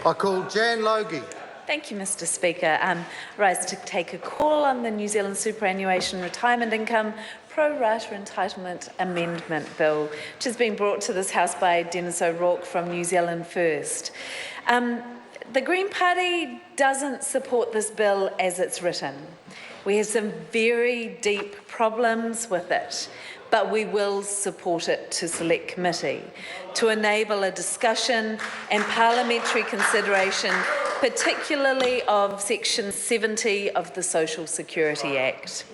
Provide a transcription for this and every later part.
I call Jan Logie. Thank you, Mr Speaker. I rise to take a call on the New Zealand Superannuation Retirement Income Pro Rata Entitlement Amendment Bill, which has been brought to this House by Dennis O'Rourke from New Zealand First. The Green Party doesn't support this bill as it's written. We have some very deep problems with it, but we will support it to Select Committee to enable a discussion and parliamentary consideration, particularly of Section 70 of the Social Security Act.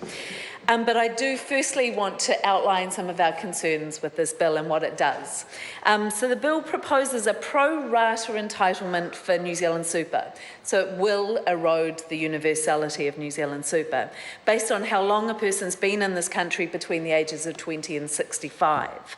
But I do firstly want to outline some of our concerns with this bill and what it does. So the bill proposes a pro-rata entitlement for New Zealand Super. So it will erode the universality of New Zealand Super based on how long a person's been in this country between the ages of 20 and 65.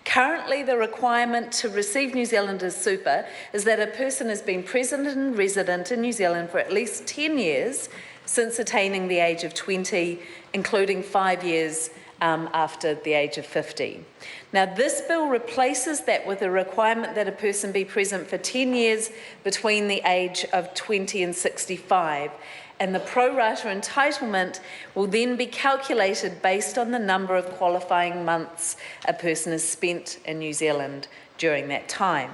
Currently, the requirement to receive New Zealanders Super is that a person has been present and resident in New Zealand for at least 10 years since attaining the age of 20, including 5 years after the age of 50. Now, this bill replaces that with a requirement that a person be present for 10 years between the age of 20 and 65, and the pro-rata entitlement will then be calculated based on the number of qualifying months a person has spent in New Zealand during that time.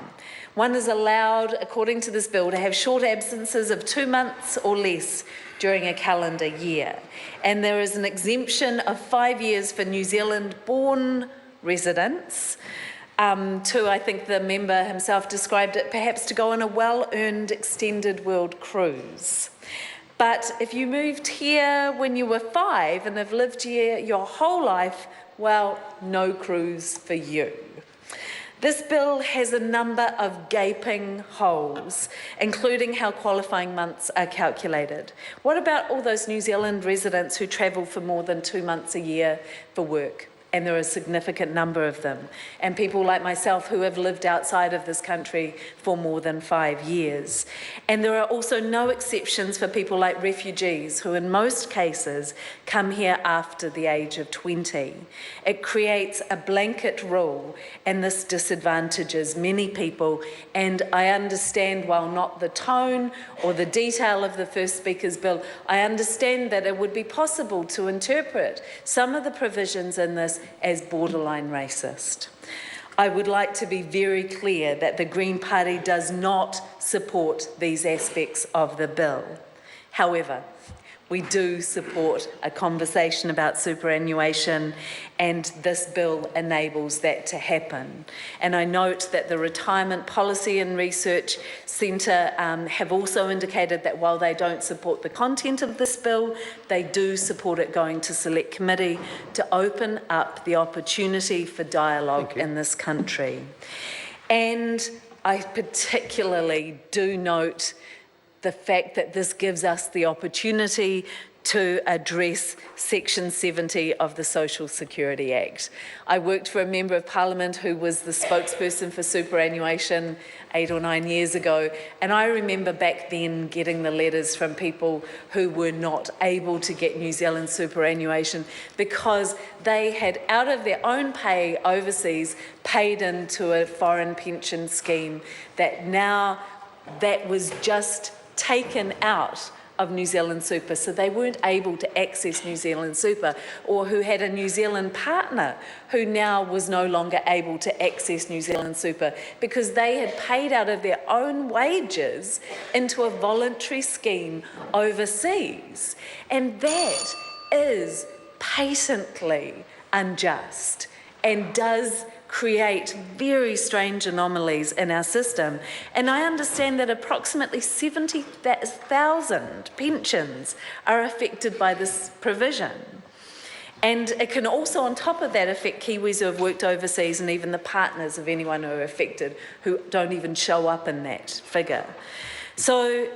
One is allowed, according to this bill, to have short absences of 2 months or less during a calendar year. And there is an exemption of 5 years for New Zealand-born residents. I think the member himself described it perhaps to go on a well-earned extended world cruise. But if you moved here when you were 5 and have lived here your whole life, well, no cruise for you. This bill has a number of gaping holes, including how qualifying months are calculated. What about all those New Zealand residents who travel for more than 2 months a year for work? And there are a significant number of them. And people like myself who have lived outside of this country for more than 5 years. And there are also no exceptions for people like refugees who in most cases come here after the age of 20. It creates a blanket rule, and this disadvantages many people. And I understand, while not the tone or the detail of the First Speaker's bill, I understand that it would be possible to interpret some of the provisions in this as borderline racist. I would like to be very clear that the Green Party does not support these aspects of the bill. However, we do support a conversation about superannuation, and this bill enables that to happen. And I note that the Retirement Policy and Research Centre have also indicated that while they don't support the content of this bill, they do support it going to Select Committee to open up the opportunity for dialogue in this country. And I particularly do note the fact that this gives us the opportunity to address Section 70 of the Social Security Act. I worked for a Member of Parliament who was the spokesperson for superannuation 8 or 9 years ago, and I remember back then getting the letters from people who were not able to get New Zealand superannuation because they had, out of their own pay overseas, paid into a foreign pension scheme that now that was just taken out of New Zealand Super, so they weren't able to access New Zealand Super, or who had a New Zealand partner who now was no longer able to access New Zealand Super because they had paid out of their own wages into a voluntary scheme overseas. And that is patently unjust and does create very strange anomalies in our system. And I understand that approximately 70,000 pensions are affected by this provision. And it can also, on top of that, affect Kiwis who have worked overseas and even the partners of anyone who are affected who don't even show up in that figure. So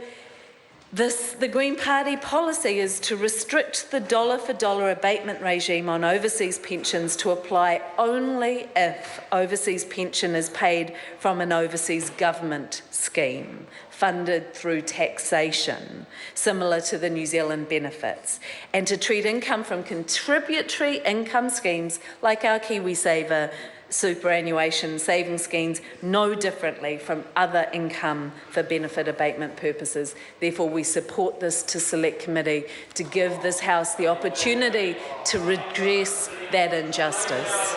the Green Party policy is to restrict the dollar-for-dollar abatement regime on overseas pensions to apply only if overseas pension is paid from an overseas government scheme funded through taxation, similar to the New Zealand benefits, and to treat income from contributory income schemes like our KiwiSaver superannuation savings schemes no differently from other income for benefit abatement purposes. Therefore, we support this to Select Committee to give this House the opportunity to redress that injustice.